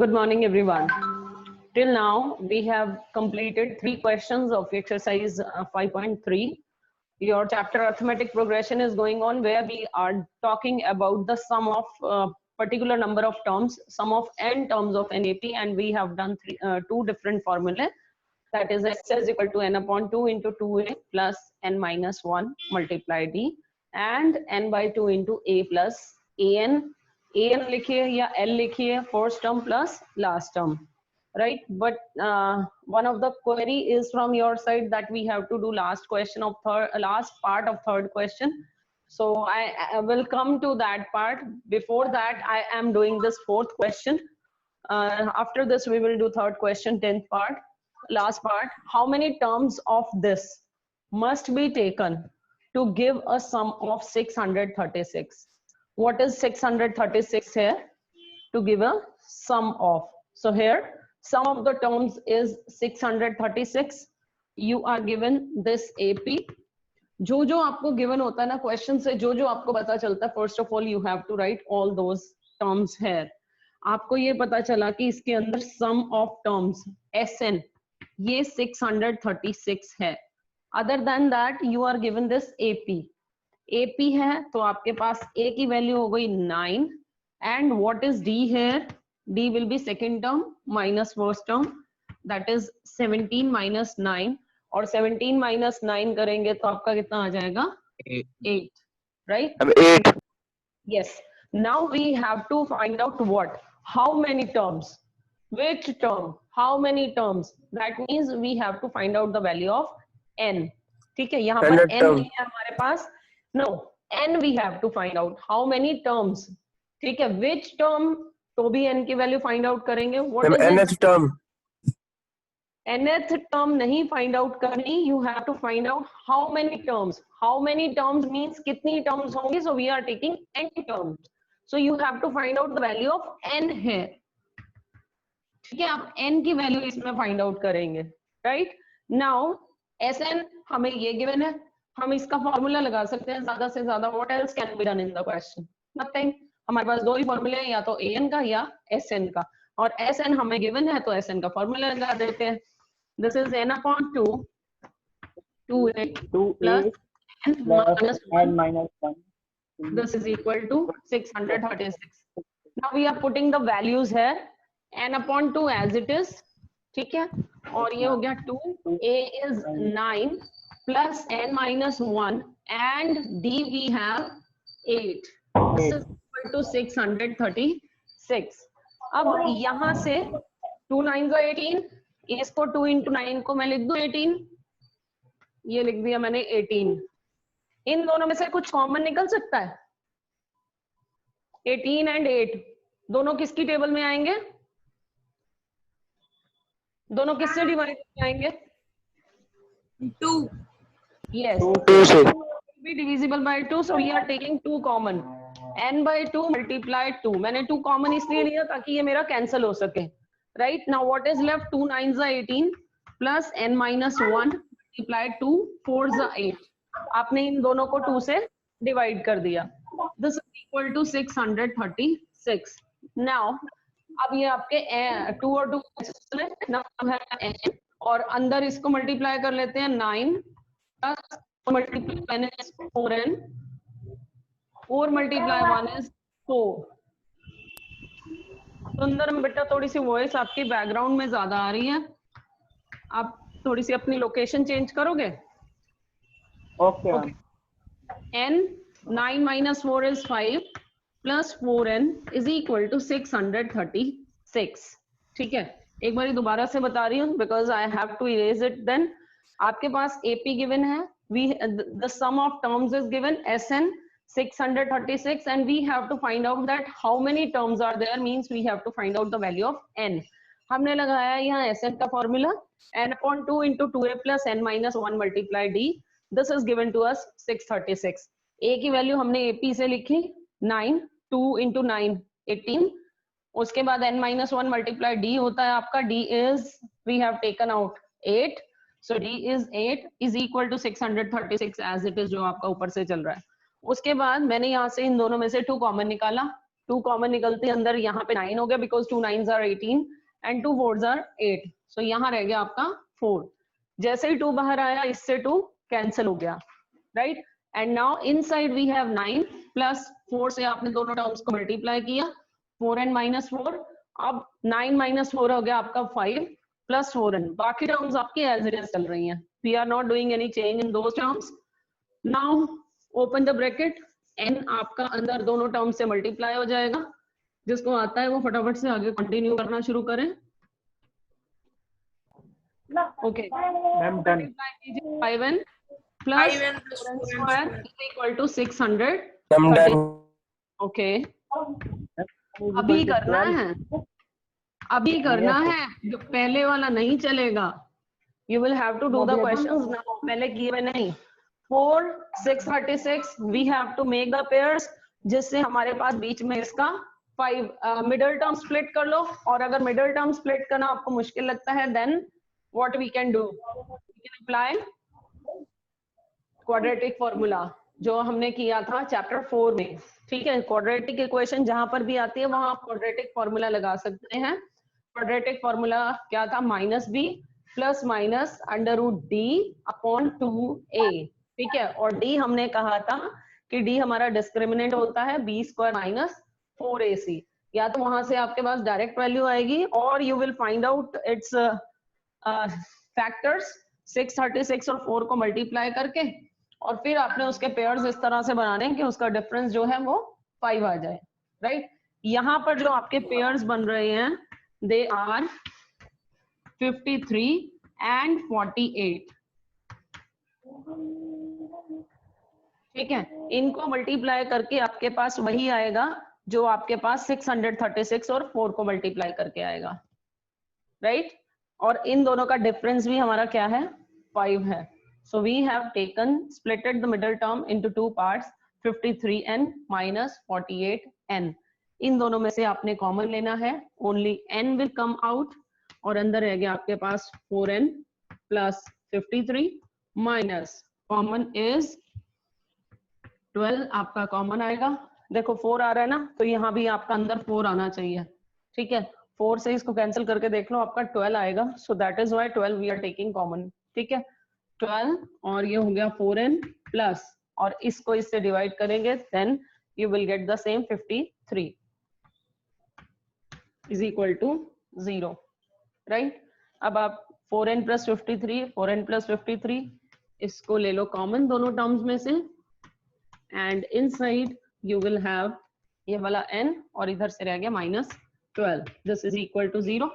Good morning, everyone. Till now, we have completed 3 questions of exercise 5.3. Your chapter arithmetic progression is going on, where we are talking about the sum of particular number of terms, sum of n terms of NAP, and we have done two different formulae. That is x is equal to n upon 2 into 2a plus n minus 1 multiply d, and n by 2 into a plus an लिखिए या l लिखिए, first term plus last term, right? But one of the query is from your side that we have to do last part of third question. So I will come to that part. Before that, I am doing this fourth question. After this, we will do third question, 10th part, last part. How many terms of this must be taken to give a sum of 636? What is 636 here? To give a sum of. So here, sum of the terms is 636. You are given this AP. जो आपको given होता है ना question से, जो आपको पता चलता है, first of all you have to write all those terms here. आपको ये पता चला कि इसके अंदर sum of terms SN ये 636 है. Other than that, you are given this AP. AP है तो आपके पास A की वैल्यू हो गई 9, and what is D here? D will be second term minus first term, that is 17 minus 9, और 17 minus 9 करेंगे तो आपका कितना आ जाएगा? 8, right? 8. Yes. Now we have to find out what? How many terms? Which term? How many terms? That means we have to find out the value of n. ठीक है, यहाँ पर n है हमारे पास. No, n we have to find out. How many terms? ठीक है, which term? तो भी n की वैल्यू फाइंड आउट करेंगे. What is nth term? nth term नहीं फाइंड आउट करनी. You have to find out how many terms. How many terms means कितनी terms होंगी. So we are taking n terms. So you have to find out the value of n here. ठीक है, आप n की value इसमें find out करेंगे. Right? Now Sn हमें ये गिवन है, हम इसका फॉर्मूला लगा सकते हैं ज्यादा से ज्यादा. What else can be done in the question? Nothing. हमारे पास दो ही फॉर्मूले हैं, या तो an का या Sn का, और Sn हमें गिवन है तो Sn का फॉर्मूला लगा देते हैं. This is n upon 2, 2a plus n minus 1. This is equal to 636. Now we are putting the values here. n upon 2 as it is. ठीक है, और ये हो गया 2, a is 9 plus n minus 1, and d we have 8. This is equal to 636. अब यहाँ से 2 9 का 18, इसको 2 into 9 को मैं लिख दूं 18, ये लिख दिया मैंने 18. इन दोनों में से कुछ कॉमन निकल सकता है. 18 and 8 दोनों किसकी टेबल में आएंगे? दोनों किससे डिवाइड आएंगे? 2. Yes. 2 से be divisible by 2, so we are taking 2 common. n by 2 multiply 2. मैंने 2 common इसलिए लिया ताकि ये मेरा कैंसिल हो सके. Right? Now what is left? 2 9s are 18 plus n minus 1 multiply 2 4s are 8. आपने इन दोनों को 2 से डिवाइड कर दिया. This is equal to 636. Now अब ये आपके 2 और 2 नाम है n, और अंदर इसको मल्टीप्लाई कर लेते हैं 9 plus multiply n is 4n, 4 multiply 1 is 4. सुंदर बेटा, थोड़ी सी वॉइस आपकी बैकग्राउंड में ज्यादा आ रही है, आप थोड़ी सी अपनी लोकेशन चेंज करोगे? Okay. n 9 minus 4 is 5 plus 4n is equal to 636. ठीक है, एक बार दोबारा से बता रही हूँ because I have to erase it then. आपके पास AP given है, the sum of terms is given SN 636, and we have to find out that how many terms are there, means we have to find out the value of n. हमने लगाया यहाँ SN का formula n upon 2 into 2a plus n minus 1 multiply d. This is given to us 636. A की value हमने AP से लिखी 9, 2 into 9 18. उसके बाद n minus 1 multiply d होता है आपका, d is we have taken out 8. So d is 8 is equal to 636 as it is, जो आपका ऊपर से चल रहा है. उसके बाद मैंने यहाँ से इन दोनों में से 2 कॉमन निकाला, 2 कॉमन निकलते हैं अंदर, यहाँ पे 9 हो गया because 2 9s are 18 and 2 4s are 8, सो यहाँ रह गया आपका 4। जैसे ही 2 बाहर आया इससे 2 कैंसिल हो गया, right. And now inside we have 9 plus 4 से आपने दोनों टर्म्स को मल्टीप्लाई किया, 4n माइनस 4, अब 9 माइनस 4 हो गया आपका 5 प्लस 4n, बाकी टर्म्स आपकी एज इट इज चल रही हैं, we are not doing any change in those terms. Now open the bracket, n आपका अंदर दोनों टर्म से मल्टीप्लाई हो जाएगा, जिसको आता है वो फटाफट से आगे कंटिन्यू करना शुरू करें। Okay ma'am done. 5n plus 5n plus 4n square is equal to 600। Ma'am done. Okay अभी करना है, अभी करना है, जो पहले वाला नहीं चलेगा। You will have to do the questions now, पहले किए हुए नहीं। 4 636 we have to make the pairs, जिससे हमारे पास बीच में इसका 5 मिडल टर्म स्प्लिट कर लो, और अगर मिडल टर्म स्प्लिट करना आपको मुश्किल लगता है then what we can do, we can apply quadratic formula जो हमने किया था चैप्टर 4 में, ठीक है। क्वाड्रेटिक इक्वेशन जहां पर भी आती है वहां आप क्वाड्रेटिक फॉर्मूला लगा सकते हैं। क्वाड्रेटिक फॉर्मूला क्या था, minus B plus minus under root D upon 2a, ठीक है। और d हमने कहा था कि d हमारा डिस्क्रिमिनेंट होता है b स्क्वायर माइनस 4ac, या तो वहां से आपके पास डायरेक्ट वैल्यू आएगी और you will find out it's factors 636 और 4 को मल्टीप्लाई करके, और फिर आपने उसके पेयर्स इस तरह से बनाने कि उसका डिफरेंस जो है वो 5 आ जाए, राइट। यहाँ पर जो आपके पेयर्स बन रहे हैं दे आर 53 एंड 48, ठीक है। इनको मल्टीप्लाई करके आपके पास वही आएगा जो आपके पास 636 और 4 को मल्टीप्लाई करके आएगा, राइट। और इन दोनों का डिफरेंस भी हमारा क्या है, 5 है। So we have taken splitted the middle term into 2 parts, 53n minus 48n. इन दोनों में से आपने कॉमन लेना है, only n will come out, और अंदर रह गया आपके पास 4n plus 53 minus common is 12, आपका कॉमन आएगा। देखो 4 आ रहा है ना, तो यहाँ भी आपका अंदर 4 आना चाहिए, ठीक है। 4 से इसको कैंसिल करके देख लो, आपका 12 आएगा, so that is why 12 we are taking common, ठीक है। 12 और ये हो गया 4n प्लस, और इसको इससे डिवाइड करेंगे then you will get the same 53 is equal to 0, right. अब आप 4n प्लस 53, 4n प्लस 53 इसको ले लो कॉमन दोनों टर्म्स में से, and inside you will have ये वाला n और इधर से रह गया minus 12, this is equal to 0।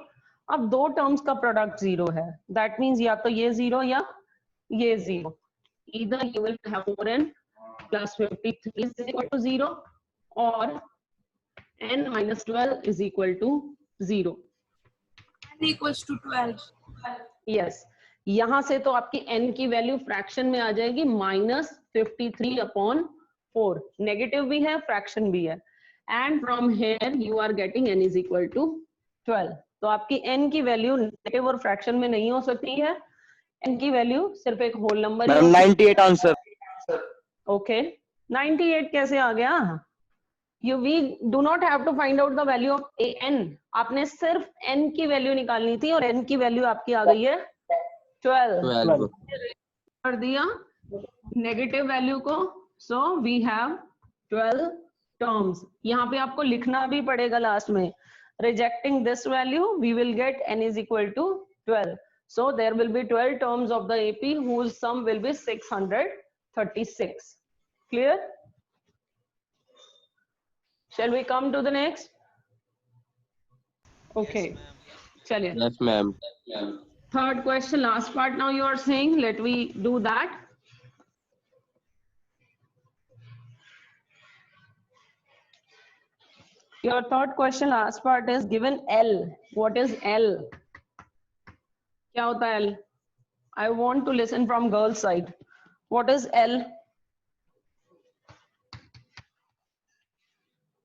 अब दो टर्म्स का प्रोडक्ट 0 है, दैट मीन्स या तो ये 0 या ये 0, either you will have 4n plus 53 is equal to 0 or n minus 12 is equal to 0. n equals to 12. Yes, यहां से तो आपकी n की वैल्यू फ्रैक्शन में आ जाएगी माइनस 53 अपॉन 4, नेगेटिव भी है फ्रैक्शन भी है, and from here you are getting n is equal to 12। तो आपकी n की वैल्यू नेगेटिव और फ्रैक्शन में नहीं हो सकती है, n की वैल्यू सिर्फ एक होल नंबर है। 98 आंसर। ओके 98 कैसे आ गया, you we do not have to find out the value of n, आपने सिर्फ n की वैल्यू निकालनी थी, और n की वैल्यू आपकी आ गई है 12 कर दिया नेगेटिव वैल्यू को, सो वी हैव 12 टर्म्स। यहाँ पे आपको लिखना भी पड़ेगा लास्ट में, rejecting this value we will get n is equal to 12. So there will be 12 terms of the AP whose sum will be 636. Clear? Shall we come to the next? Okay. Chaliye. Yes, ma'am. Third question, last part now you are saying. Let we do that. Your third question, last part is given L. What is L? क्या होता है L? I want to listen from girls side. What is L?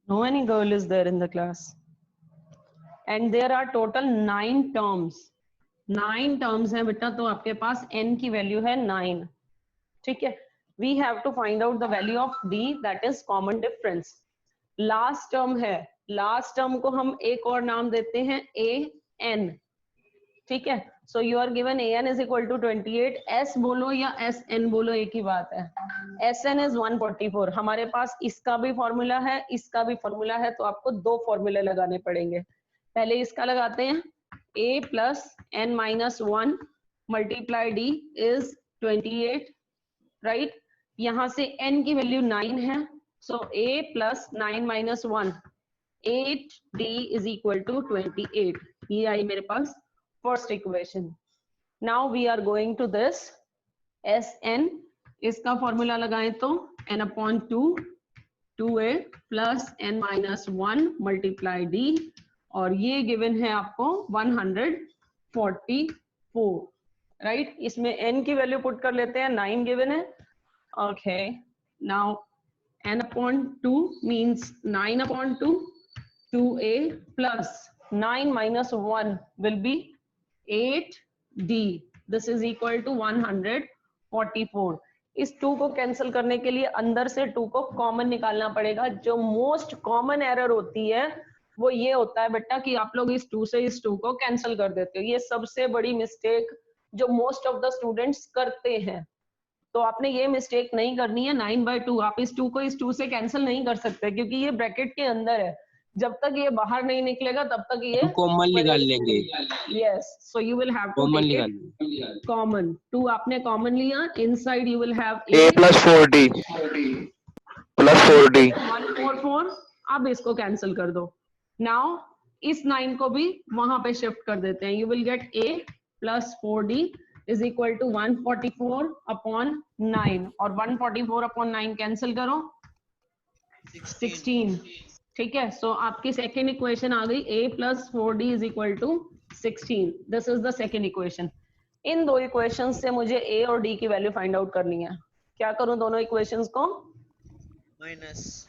No any girl is there in the class. And there are total 9 terms. 9 terms है बेटा, तो आपके पास n की value है 9, ठीक है। We have to find out the value of D, that is common difference. Last term है, last term को हम एक और नाम देते हैं ए एन, ठीक है। So you are given A N is equal to 28, S बोलो या एस एन बोलो एक ही बात है। एस एन इज 144, हमारे पास इसका भी फॉर्मूला है, इसका भी फॉर्मूला है, तो आपको दो फॉर्मूले लगाने पड़ेंगे। पहले इसका लगाते हैं, a plus n minus 1 multiply d is 28, right. यहां से n की वैल्यू 9 है, so a plus 9 minus 1 8d is equal to 28। ये आई मेरे पास first equation. Now we are going to this S N, इसका फॉर्मूला लगाएं तो n upon 2 2a plus n minus 1 multiply d, और ये गिवन है आपको 144, राइट। इसमें n की वैल्यू पुट कर लेते हैं, 9 गिवन है। Okay, now n upon 2 means 9 upon 2 2a plus 9 minus 1 will be 8d, this is equal to 144। इस 2 को कैंसिल करने के लिए अंदर से 2 को कॉमन निकालना पड़ेगा। जो मोस्ट कॉमन एरर होती है वो ये होता है बेटा कि आप लोग इस 2 से इस 2 को कैंसिल कर देते हो। ये सबसे बड़ी मिस्टेक जो मोस्ट ऑफ द स्टूडेंट्स करते हैं, तो आपने ये मिस्टेक नहीं करनी है। 9/2 आप इस 2 को इस 2 से कैंसिल नहीं कर सकते, क्योंकि ये ब्रैकेट के अंदर है। जब तक ये बाहर नहीं निकलेगा तब तक ये कॉमन निकाल लेंगे। Yes, so you will have to common take निकाल इट कॉमन। 2 आपने कॉमन लिया, inside you will have a plus 4d plus 4d 144। अब इसको कैंसिल कर दो। नाउ इस 9 को भी वहां पे शिफ्ट कर देते हैं, you will get a plus 4d is equal to 144 upon 9, और 144 अपॉन 9 कैंसिल करो 16, ठीक है। सो आपकी सेकेंड इक्वेशन आ गई, a plus 4d is equal to 16, this is the second equation. इन दो इक्वेशन से मुझे a और d की वैल्यू फाइंड आउट करनी है। क्या करूं दोनों इक्वेशंस को? माइनस।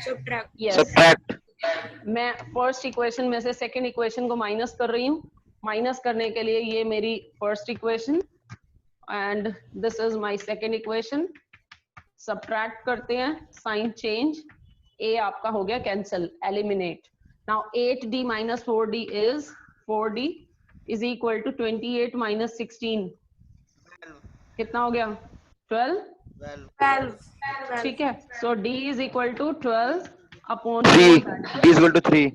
Subtract. यस, subtract मैं फर्स्ट इक्वेशन में से सेकंड इक्वेशन को माइनस कर रही हूँ। माइनस करने के लिए ये मेरी first equation and this is my second equation. Subtract करते हैं, साइन चेंज, a आपका हो गया cancel, eliminate. Now 8d minus 4d is 4d is equal to 28 minus 16, कितना हो गया? 12, 12. ठीक है। So d is equal to 12 upon 3 d is equal to 3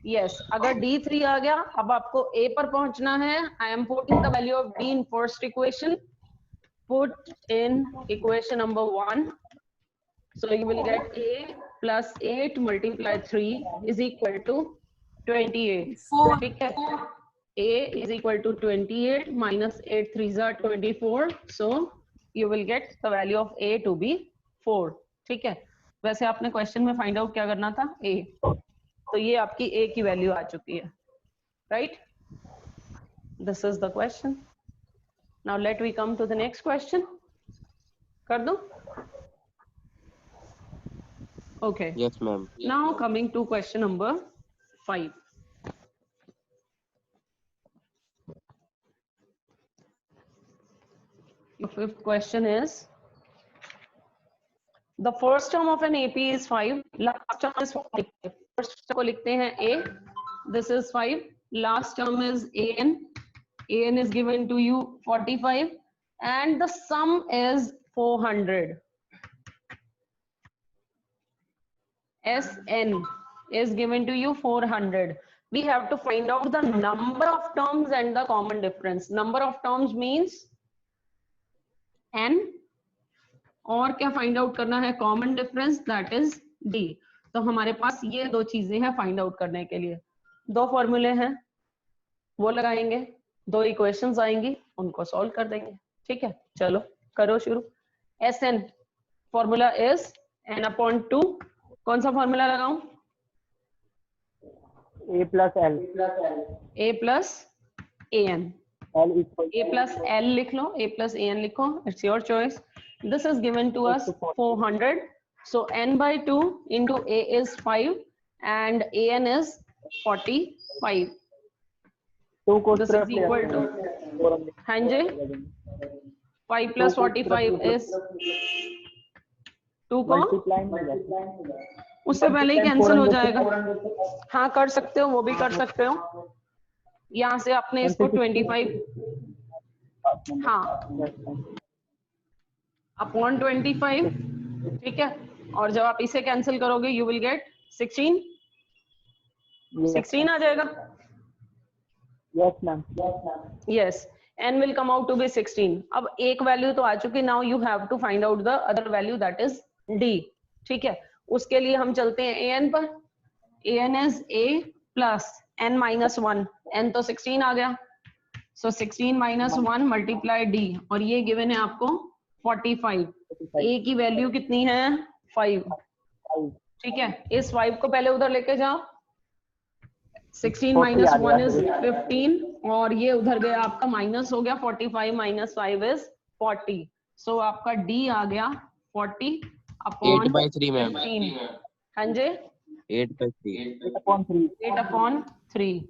yes. अगर d3 आ गया, अब आपको a पर पहुंचना है। I am putting the value of d in first equation, put in equation number 1, so you will get a plus 8 multiply 3 is equal to 28, 4. ठीक है। a is equal to 28 minus 8 3s are 24, so you will get the value of a to be 4, ठीक है। वैसे आपने question में find out क्या करना था? a, तो ये आपकी a की वैल्यू आ चुकी है, right. This is the question. Now let we come to the next question. कर दो? Okay, yes ma'am. Now coming to question number 5। The fifth question is, the first term of an AP is 5, last term is 5. First term को लिखते हैं A, this is 5, last term is AN, AN is given to you 45 and the sum is 400. SN is given to you 400. We have to find out the number of terms and the common difference. Number of terms means n, और क्या find out करना है? Common difference, that is d। तो हमारे पास ये दो चीजें हैं फाइंड आउट करने के लिए। दो फॉर्मूले हैं, वो लगाएंगे, दो इक्वेशंस आएंगी, उनको सॉल्व कर देंगे, ठीक है। चलो करो शुरू। SN formula is n upon 2, कौन सा फॉर्मूला लगाऊं? a plus l a plus an, l equal a plus l लिख लो, a plus an लिखो, it's your choice. This is given to us 400, so n by 2 into a is 5 and an is 45. 2 को This is equal to, हाँ जी, 5 plus 45 is 2 को उससे पहले ही cancel हो जाएगा। हाँ कर सकते हो, वो भी कर सकते हो। यहाँ से आपने इसको 25 हाँ अपॉन 25, ठीक है, और जब आप इसे कैंसिल करोगे यू विल गेट 16 आ जाएगा। Yes ma'am. Yes, n will come out to be 16। अब एक वैल्यू तो आ चुकी, now you have to find out the other value that is d, ठीक है। उसके लिए हम चलते हैं an पर। an is a plus n minus 1, n तो 16 आ गया, so 16 minus 1 multiply d, और ये गिवन है आपको 45। a की वैल्यू कितनी है 5, ठीक है। इस 5 को पहले उधर लेके जाओ, 16 minus 1 is 15, और ये उधर गया आपका माइनस हो गया, 45 minus 5 is 40, so आपका d आ गया 40 अपॉन 8/3 मैम। 15। हाँ जी 8/3। 8/3,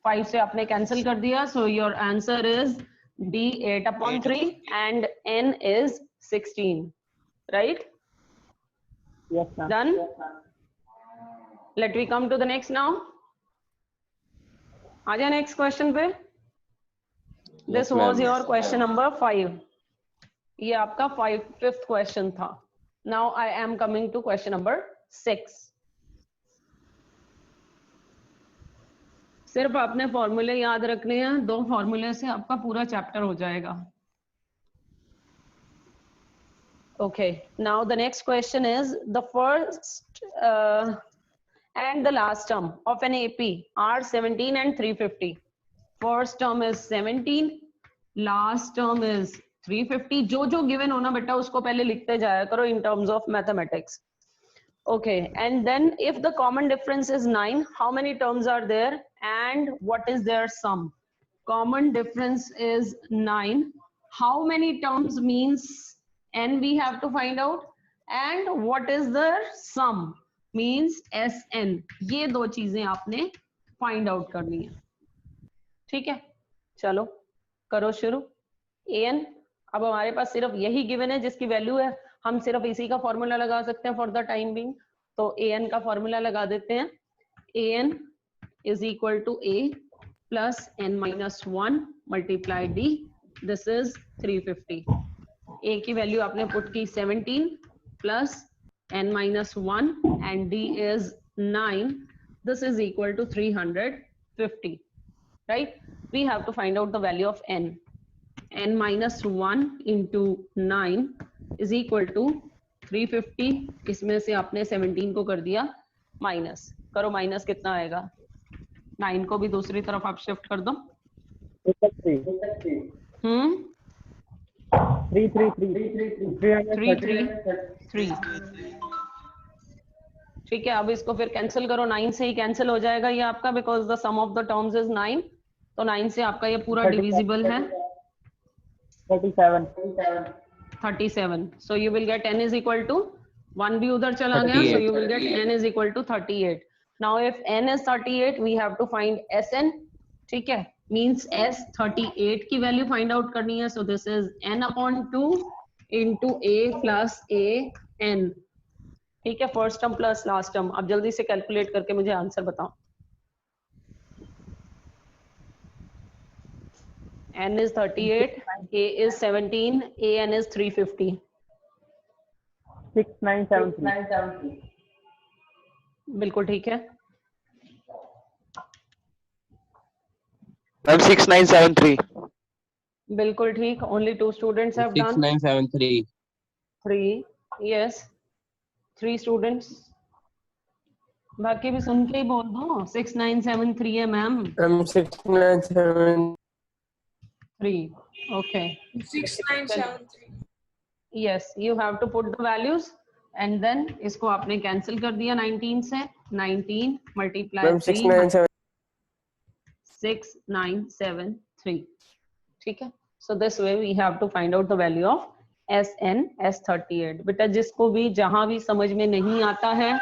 5 से आपने कैंसिल कर दिया, so your answer is d 8/3 and n is 16, right? Yes ma'am. Done. Let me come to the next now. आ जाए नेक्स्ट क्वेश्चन पे। This was your question number 5। ये आपका 5th क्वेश्चन था। Now I am coming to question number 6। सिर्फ आपने फॉर्मूले याद रखने हैं, 2 फॉर्मूले से आपका पूरा चैप्टर हो जाएगा। Okay, now the next question is the first and the last term of an AP are 17 and 350. First term is 17, last term is 350. जो given होना बेटा उसको पहले लिखते जाया करो in terms of mathematics. Okay, and then if the common difference is 9, how many terms are there and what is their sum? Common difference is 9. How many terms means n we have to find out, and what is their sum means Sn। ये 2 चीजें आपने find out करनी है, ठीक है। चलो करो शुरू। an अब हमारे पास सिर्फ यही गिवन है जिसकी वैल्यू है, हम सिर्फ इसी का फॉर्मूला लगा सकते हैं फॉर द टाइम बिंग, तो an का फॉर्मूला लगा देते हैं। an is equal to a plus n minus 1 multiply d, this is 350। a की वैल्यू आपने पुट की 17 plus n minus 1 and d is 9, this is equal to 350, right? We have to find out the value of n minus 1 into 9 is equal to 350। इसमें से आपने 17 को कर दिया minus, करो माइनस कितना आएगा, 9 को भी दूसरी तरफ आप शिफ्ट कर दो। 333 ठीक है। अब इसको फिर कैंसिल करो, 9 से ही कैंसिल हो जाएगा ये आपका, because the sum of the terms is 9, तो 9 से आपका ये पूरा डिविजिबल है 37। So you will get n is equal to 1 भी उधर चला गया, so you will get n is equal to 38। Now if n is 38 we have to find Sn, ठीक है, मींस s 38 की वैल्यू फाइंड आउट करनी है, so this is n/2 into a plus a n, ठीक है। First term plus last term. अब जल्दी से कैलकुलेट करके मुझे आंसर बताओ। n is 38, a is 17, an is 350। 6973। बिल्कुल ठीक है। मैम 6973। बिल्कुल ठीक। Only 2 students have done 6973। 3, yes 3 students. बाकी भी सुन के ही बोल दो। 6973 है ma'am. 6973। Okay 6973। Yes, you have to put the values and then इसको आपने कैंसिल कर दिया 19 से। 19 मल्टीप्लाई 6973, ठीक है। So this way we have to find out the value of Sn S38। बेटा जिसको भी जहां भी समझ में नहीं आता है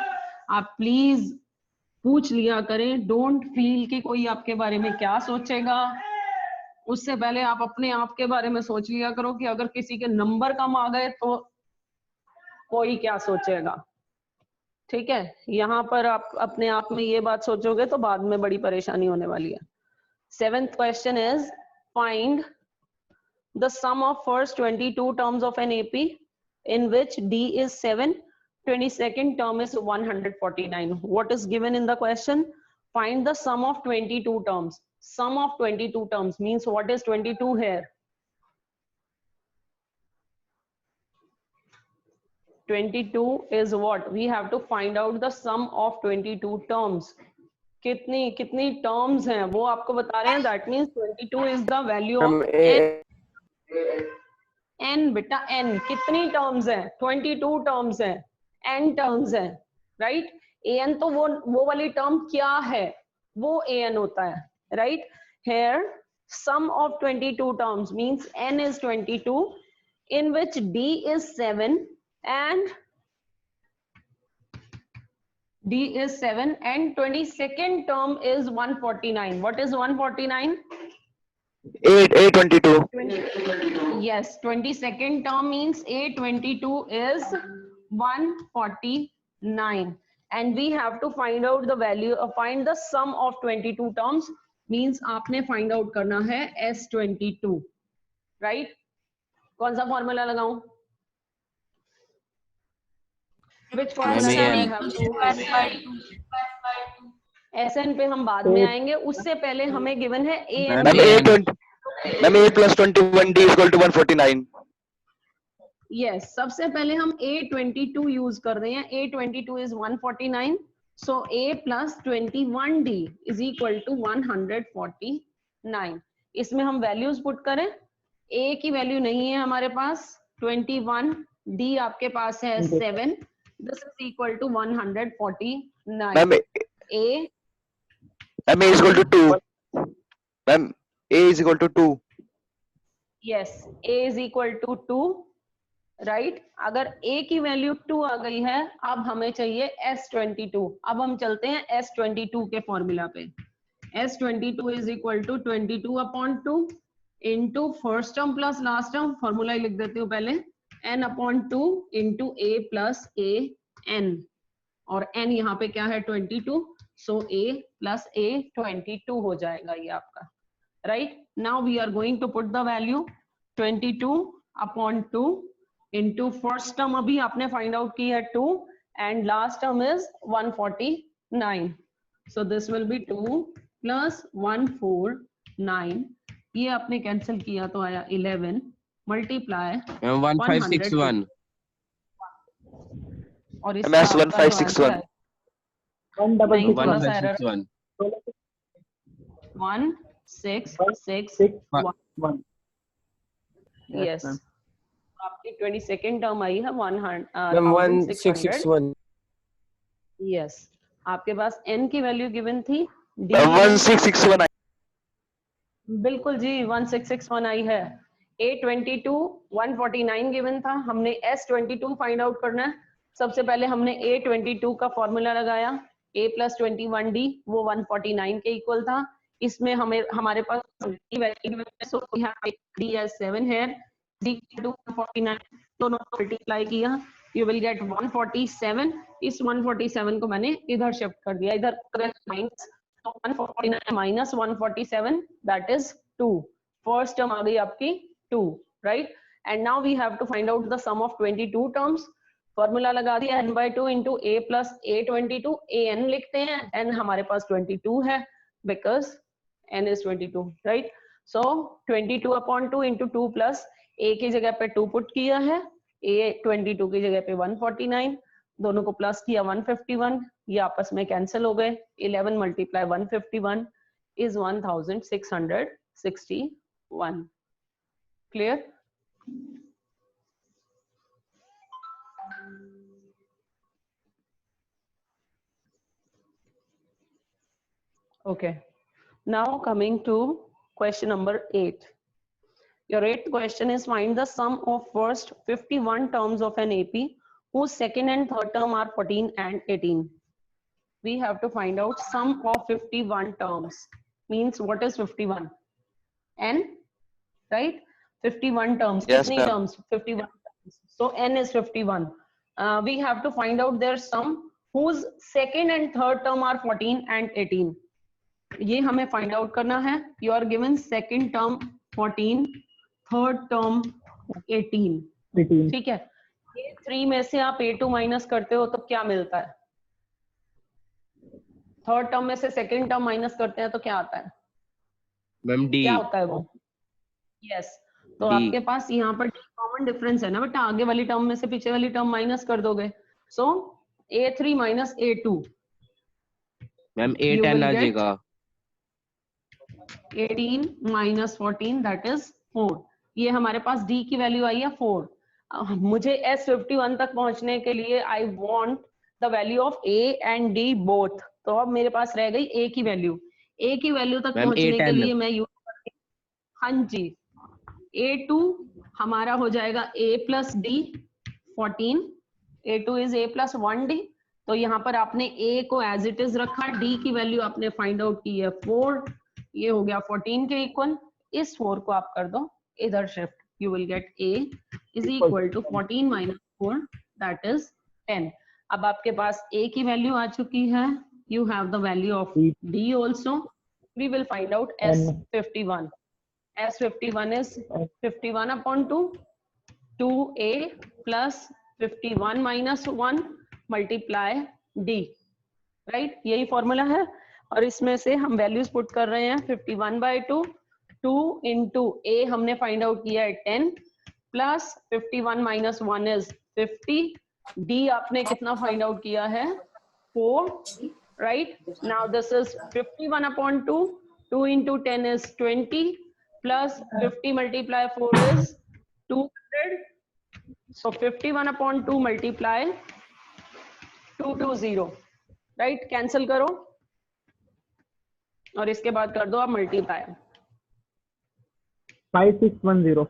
आप प्लीज पूछ लिया करें। डोंट फील कि कोई आपके बारे में क्या सोचेगा, उससे पहले आप अपने आप के बारे में सोच लिया करो कि अगर किसी के नंबर कम आ गए तो कोई क्या सोचेगा, ठीक है। यहाँ पर आप अपने आप में ये बात सोचोगे तो बाद में बड़ी परेशानी होने वाली है। 7th question is find the sum of first 22 terms of an AP in which D is 7, 22nd term is 149. What is given in the question? Find the sum of 22 terms. Sum of 22 terms means what is 22 here? 22 is what? We have to find out the sum of 22 terms. कितनी कितनी terms हैं वो आपको बता रहे हैं. That means 22 is the value of n. बेटा n कितनी terms हैं? 22 terms हैं, n terms हैं, right? an तो वो वाली term क्या है? वो an होता है, right? Here sum of 22 terms means n is 22 in which d is 7 and D is 7 and 22nd term is 149. What is 149? 822. Yes, 22nd term means 822 is 149. And we have to find out the value, find the sum of 22 terms means आपने find out करना है S22, right? कौन सा formula लगाऊं? Which formula Ma'am, I AN. have to? SN पे हम बाद में आएंगे, उससे पहले हमें given है AN. Ma'am, Ma'am, 8 plus 21 D is equal to 149. Yes, सबसे पहले हम A22 यूज कर रहे हैं. A22 is 149. So A plus 21D is equal to 149. इसमें हम वैल्यूज पुट करें. A की वैल्यू नहीं है हमारे पास 21, D आपके पास है 7. This is equal to 149. Ma'am, A Ma'am, A is equal to 2. Ma'am, A is equal to 2. yes, A is equal to 2. Right अगर a की वैल्यू 2 आ गई है, अब हमें चाहिए S22. अब हम चलते हैं S22 के फॉर्मूला पे. S22 is equal to 22/2 into first term plus last term. Formula लिख देती हूँ पहले. n/2 into a plus a n, और n यहाँ पे क्या है 22. सो a प्लस a 22 हो जाएगा ये आपका. Right now we are going to put the value 22/2 into first term अभी आपने find out की है 2 and last term is 149. So this will be 2 plus 149. ये आपने कैंसिल किया तो आया 11 multiply 1561. और Ma'am, S 1561. 1561. 1661. 1. Yes. आपकी 22nd टर्म आई है 1661. यस. आपके पास n की वैल्यू गिवन थी 1661. बिल्कुल जी 1661 आई है. A22 149 गिवन था. हमने S22 फाइंड आउट करना है. सबसे पहले हमने A22 का फॉर्मूला लगाया. A plus 21D वो 149 के इक्वल था. इसमें हमारे पास so we have D as 7 here. D to 149 दोनों को मल्टीप्लाई किया, you will get 147. इस 147 को मैंने इधर शिफ्ट कर दिया, इधर माइनस. तो 149 minus 147 that is 2. First term आ गई आपकी 2, right. And now we have to find out the sum of 22 terms. Formula लगा दिया n/2 into a plus a22. an लिखते हैं, n हमारे पास 22 है because n is 22, right. So 22/2 into 2 plus a की जगह पे 2 पुट किया है, a 22 की जगह पे 149, दोनों को प्लस किया 151. ये आपस में कैंसिल हो गए. 11 multiply 151 is 1661. Clear? Okay. Now coming to question number 8. Your 8th question is find the sum of first 51 terms of an AP whose second and third term are 14 and 18. We have to find out sum of 51 terms. Means what is 51? N, right? 51 terms. Yes, Kitni ma'am. terms? 51 terms. So N is 51. we have to find out their sum whose second and third term are 14 and 18. ये हमें find out करना है. You are given second term 14, third term 18. 18. ठीक है. A3 में से आप A2 minus करते हो तो क्या मिलता है? थर्ड टर्म में से सेकंड टर्म माइनस करते हैं तो क्या आता है? Ma'am D. क्या होता है वो? यस. तो D. आपके पास यहाँ पर कॉमन डिफरेंस है ना बेटा, आगे वाली टर्म में से पीछे वाली टर्म माइनस कर दोगे. So A3 minus A2. Ma'am You A10 will आ get जाएगा. 18 माइनस 14 दैट इज 4. ये हमारे पास D की वैल्यू आई है 4. मुझे S51 तक पहुंचने के लिए I want the value of A and D both. तो अब मेरे पास रह गई A की वैल्यू. A की वैल्यू तक मैम पहुंचने के A10. लिए मैं यूज करती हूँ. हाँ जी. A2 हमारा हो जाएगा A plus D 14. A2 is A plus 1D. तो यहाँ पर आपने A को एज इट इज रखा, D की वैल्यू आपने फाइंड आउट की है 4. ये हो गया 14 के इक्वल. इस 4 को आप कर दो इधर shift. You will get A is equal to 14 minus 4 that is 10. अब आपके पास A की वैल्यू आ चुकी है. You have the value of D also. We will find out S51. S51 is 51 upon 2. 2A plus 51 minus 1 multiply D. Right? यही formula है. और इसमें से हम वैल्यूज पुट कर रहे हैं. 51 by 2. 2 into A हमने फाइंड आउट किया है 10 प्लस 51 minus 1 is 50. D आपने कितना फाइंड आउट किया है 4. Right. Now this is 51 upon 2. 2 into 10 is 20 plus 50 multiply 4 is 200. So 51 upon 2 multiply 220. Right. Cancel करो और इसके बाद कर दो आप multiply. 5610.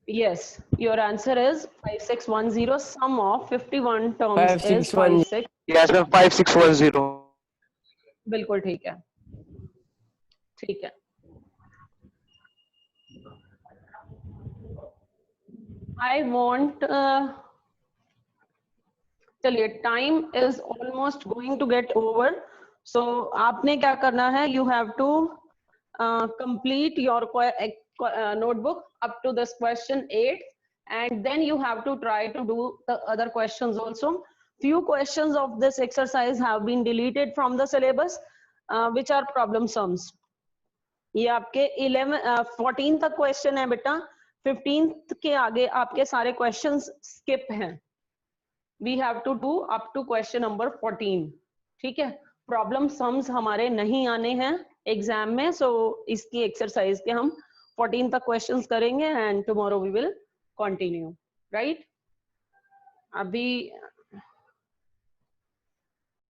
Yes, your answer is 5610. Sum of 51 terms is 56. Yes, ma'am. 5610. बिल्कुल ठीक है. ठीक है. I want चलिए time is almost going to get over. So आपने क्या करना है, you have to complete your notebook up to this question 8 and then you have to try to do the other questions also. Few questions of this exercise have been deleted from the syllabus which are problem sums. ये आपके 14 तक question है बेटा. 15th के आगे आपके सारे questions skip हैं. We have to do up to question number 14. ठीक है. प्रॉब्लम सम्स हमारे नहीं आने हैं एग्जाम में. सो इसकी एक्सरसाइज के हम 14 तक क्वेश्चंस करेंगे and tomorrow we will continue. Right. अभी